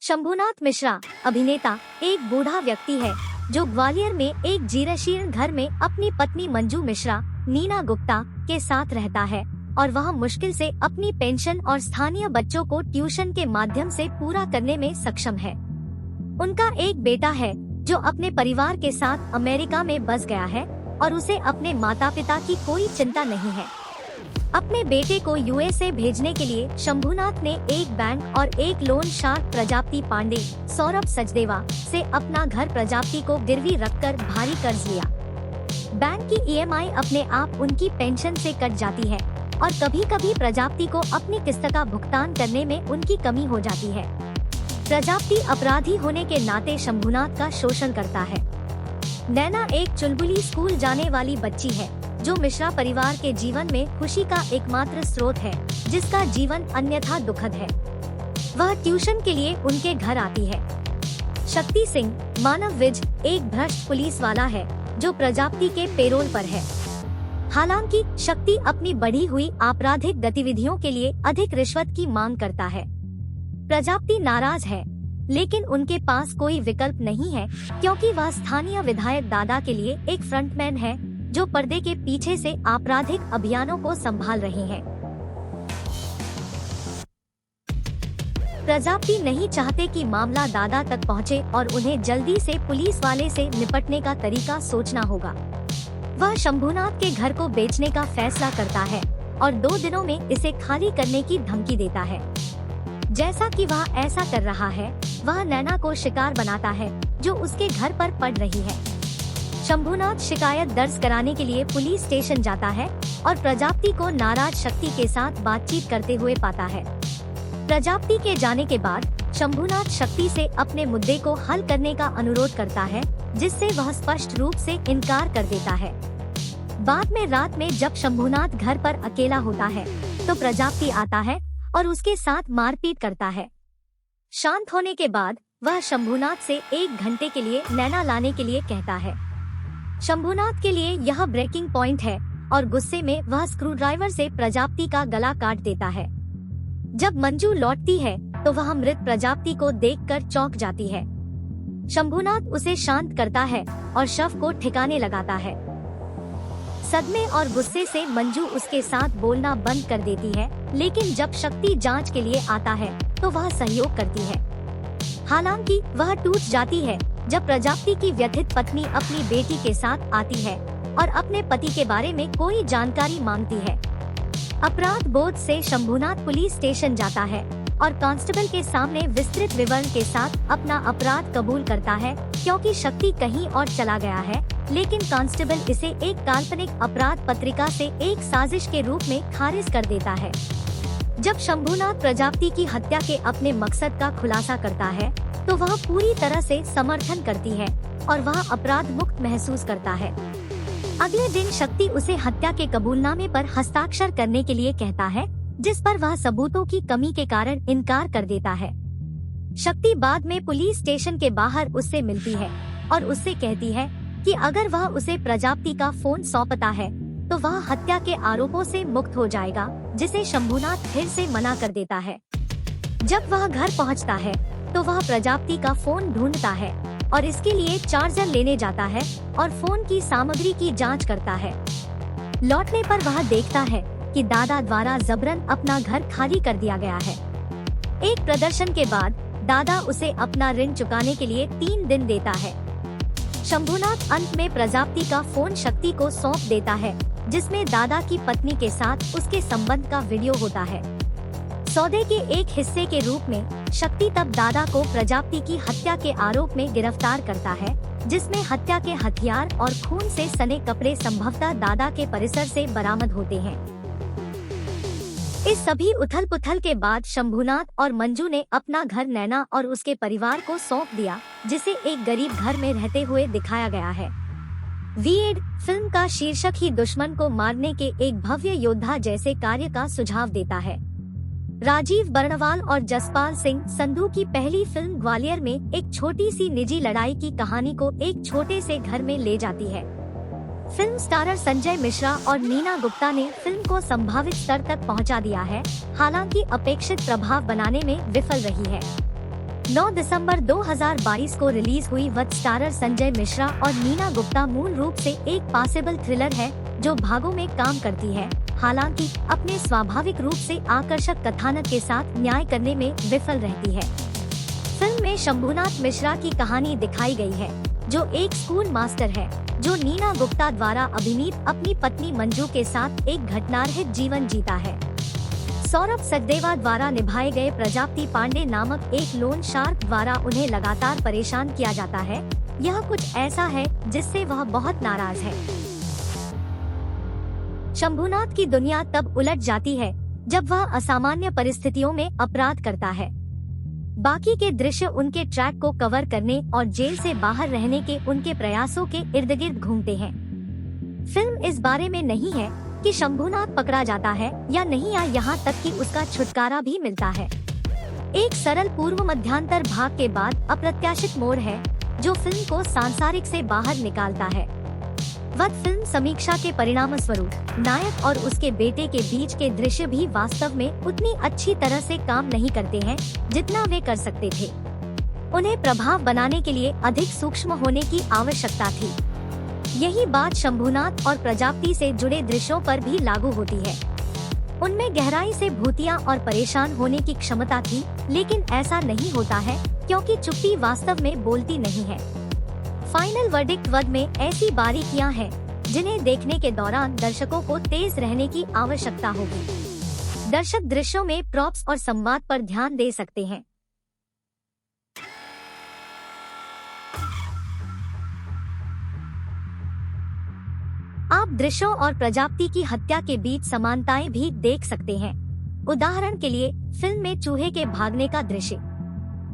शंभुनाथ मिश्रा अभिनेता एक बूढ़ा व्यक्ति है जो ग्वालियर में एक जीर्णशीर्ण घर में अपनी पत्नी मंजू मिश्रा नीना गुप्ता के साथ रहता है और वह मुश्किल से अपनी पेंशन और स्थानीय बच्चों को ट्यूशन के माध्यम से पूरा करने में सक्षम है। उनका एक बेटा है जो अपने परिवार के साथ अमेरिका में बस गया है और उसे अपने माता पिता की कोई चिंता नहीं है। अपने बेटे को यूएसए भेजने के लिए शंभुनाथ ने एक बैंक और एक लोन शार्क प्रजापति पांडे सौरभ सचदेवा से अपना घर प्रजापति को गिरवी रखकर भारी कर्ज लिया। बैंक की ईएमआई अपने आप उनकी पेंशन से कट जाती है और कभी कभी प्रजापति को अपनी किस्त का भुगतान करने में उनकी कमी हो जाती है। प्रजापति अपराधी होने के नाते शंभुनाथ का शोषण करता है। नैना एक चुलबुली स्कूल जाने वाली बच्ची है जो मिश्रा परिवार के जीवन में खुशी का एकमात्र स्रोत है, जिसका जीवन अन्यथा दुखद है। वह ट्यूशन के लिए उनके घर आती है। शक्ति सिंह मानव विज एक भ्रष्ट पुलिस वाला है जो प्रजापति के पेरोल पर है। हालांकि शक्ति अपनी बढ़ी हुई आपराधिक गतिविधियों के लिए अधिक रिश्वत की मांग करता है। प्रजापति नाराज है, लेकिन उनके पास कोई विकल्प नहीं है क्योंकि वह स्थानीय विधायक दादा के लिए एक फ्रंटमैन है जो पर्दे के पीछे से आपराधिक अभियानों को संभाल रहे हैं। प्रजापति नहीं चाहते कि मामला दादा तक पहुंचे और उन्हें जल्दी से पुलिस वाले से निपटने का तरीका सोचना होगा। वह शंभुनाथ के घर को बेचने का फैसला करता है और 2 दिनों में इसे खाली करने की धमकी देता है। जैसा कि वह ऐसा कर रहा है, वह नैना को शिकार बनाता है जो उसके घर पर पड़ रही है। शंभुनाथ शिकायत दर्ज कराने के लिए पुलिस स्टेशन जाता है और प्रजापति को नाराज शक्ति के साथ बातचीत करते हुए पाता है। प्रजापति के जाने के बाद शंभुनाथ शक्ति से अपने मुद्दे को हल करने का अनुरोध करता है, जिससे वह स्पष्ट रूप से इनकार कर देता है। बाद में रात में जब शंभुनाथ घर पर अकेला होता है तो प्रजापति आता है और उसके साथ मारपीट करता है। शांत होने के बाद वह शंभुनाथ से 1 घंटे के लिए नैना लाने के लिए कहता है। शंभुनाथ के लिए यह ब्रेकिंग पॉइंट है और गुस्से में वह स्क्रूड्राइवर से प्रजापति का गला काट देता है। जब मंजू लौटती है तो वह मृत प्रजापति को देखकर चौंक जाती है। शंभुनाथ उसे शांत करता है और शव को ठिकाने लगाता है। सदमे और गुस्से से मंजू उसके साथ बोलना बंद कर देती है, लेकिन जब शक्ति जांच के लिए आता है तो वह सहयोग करती है। हालांकि वह टूट जाती है जब प्रजापति की व्यथित पत्नी अपनी बेटी के साथ आती है और अपने पति के बारे में कोई जानकारी मांगती है। अपराध बोध से शंभुनाथ पुलिस स्टेशन जाता है और कांस्टेबल के सामने विस्तृत विवरण के साथ अपना अपराध कबूल करता है, क्योंकि शक्ति कहीं और चला गया है, लेकिन कांस्टेबल इसे एक काल्पनिक अपराध पत्रिका से एक साजिश के रूप में खारिज कर देता है। जब शंभुनाथ प्रजापति की हत्या के अपने मकसद का खुलासा करता है तो वह पूरी तरह से समर्थन करती है और वह अपराध मुक्त महसूस करता है। अगले दिन शक्ति उसे हत्या के कबूलनामे पर हस्ताक्षर करने के लिए कहता है, जिस पर वह सबूतों की कमी के कारण इनकार कर देता है। शक्ति बाद में पुलिस स्टेशन के बाहर उससे मिलती है और उससे कहती है कि अगर वह उसे प्रजापति का फोन सौंपता है तो वह हत्या के आरोपों से मुक्त हो जाएगा, जिसे शंभुनाथ फिर से मना कर देता है। जब वह घर पहुंचता है तो वह प्रजापति का फोन ढूंढता है और इसके लिए चार्जर लेने जाता है और फोन की सामग्री की जांच करता है। लौटने पर वह देखता है कि दादा द्वारा जबरन अपना घर खाली कर दिया गया है। एक प्रदर्शन के बाद दादा उसे अपना ऋण चुकाने के लिए 3 दिन देता है। शंभुनाथ अंत में प्रजापति का फोन शक्ति को सौंप देता है, जिसमें दादा की पत्नी के साथ उसके संबंध का वीडियो होता है। सौदे के एक हिस्से के रूप में शक्ति तब दादा को प्रजापति की हत्या के आरोप में गिरफ्तार करता है, जिसमें हत्या के हथियार और खून से सने कपड़े संभवतः दादा के परिसर से बरामद होते हैं। इस सभी उथल पुथल के बाद शंभुनाथ और मंजू ने अपना घर नैना और उसके परिवार को सौंप दिया, जिसे एक गरीब घर में रहते हुए दिखाया गया है। वीएड फिल्म का शीर्षक ही दुश्मन को मारने के एक भव्य योद्धा जैसे कार्य का सुझाव देता है। राजीव बर्णवाल और जसपाल सिंह संधू की पहली फिल्म ग्वालियर में एक छोटी सी निजी लड़ाई की कहानी को एक छोटे से घर में ले जाती है। फिल्म स्टारर संजय मिश्रा और नीना गुप्ता ने फिल्म को संभावित स्तर तक पहुंचा दिया है, हालांकि अपेक्षित प्रभाव बनाने में विफल रही है। 9 दिसंबर 2022 को रिलीज हुई वत स्टारर संजय मिश्रा और नीना गुप्ता मूल रूप से एक पॉसिबल थ्रिलर है जो भागों में काम करती है, हालांकि अपने स्वाभाविक रूप से आकर्षक कथानक के साथ न्याय करने में विफल रहती है। फिल्म में शंभुनाथ मिश्रा की कहानी दिखाई गई है, जो एक स्कूल मास्टर है जो नीना गुप्ता द्वारा अभिनीत अपनी पत्नी मंजू के साथ एक घटनारहित जीवन जीता है। सौरभ सचदेवा द्वारा निभाए गए प्रजापति पांडे नामक एक लोन शार्क द्वारा उन्हें लगातार परेशान किया जाता है। यह कुछ ऐसा है जिससे वह बहुत नाराज है। शंभुनाथ की दुनिया तब उलट जाती है जब वह असामान्य परिस्थितियों में अपराध करता है। बाकी के दृश्य उनके ट्रैक को कवर करने और जेल से बाहर रहने के उनके प्रयासों के इर्द गिर्द घूमते हैं। फिल्म इस बारे में नहीं है कि शंभुनाथ पकड़ा जाता है या नहीं, या यहाँ तक कि उसका छुटकारा भी मिलता है। एक सरल पूर्व मध्यांतर भाग के बाद अप्रत्याशित मोड़ है जो फिल्म को सांसारिक से बाहर निकालता है। वह फिल्म समीक्षा के परिणामस्वरूप नायक और उसके बेटे के बीच के दृश्य भी वास्तव में उतनी अच्छी तरह से काम नहीं करते हैं जितना वे कर सकते थे। उन्हें प्रभाव बनाने के लिए अधिक सूक्ष्म होने की आवश्यकता थी। यही बात शंभुनाथ और प्रजापति से जुड़े दृश्यों पर भी लागू होती है। उनमें गहराई से भूतिया और परेशान होने की क्षमता थी, लेकिन ऐसा नहीं होता है क्योंकि चुप्पी वास्तव में बोलती नहीं है। फाइनल वर्डिक्ट वध में ऐसी बारीकियां हैं जिन्हें देखने के दौरान दर्शकों को तेज रहने की आवश्यकता होगी। दर्शक दृश्यों में प्रॉप्स और संवाद पर ध्यान दे सकते हैं। आप दृश्यों और प्रजापति की हत्या के बीच समानताएं भी देख सकते हैं। उदाहरण के लिए फिल्म में चूहे के भागने का दृश्य।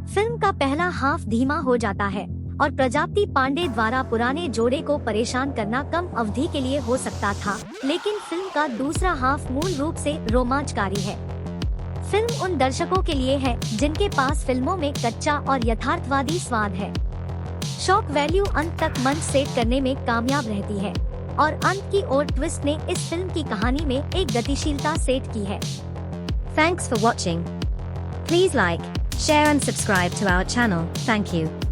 फिल्म का पहला हाफ धीमा हो जाता है और प्रजापति पांडे द्वारा पुराने जोड़े को परेशान करना कम अवधि के लिए हो सकता था, लेकिन फिल्म का दूसरा हाफ मूल रूप से रोमांचकारी है। फिल्म उन दर्शकों के लिए है जिनके पास फिल्मों में कच्चा और यथार्थवादी स्वाद है। शॉक वैल्यू अंत तक मंच सेट करने में कामयाब रहती है और अंत की ओर ट्विस्ट ने इस फिल्म की कहानी में एक गतिशीलता सेट की है। Thanks for watching. Please like, share and subscribe to our channel. Thank you.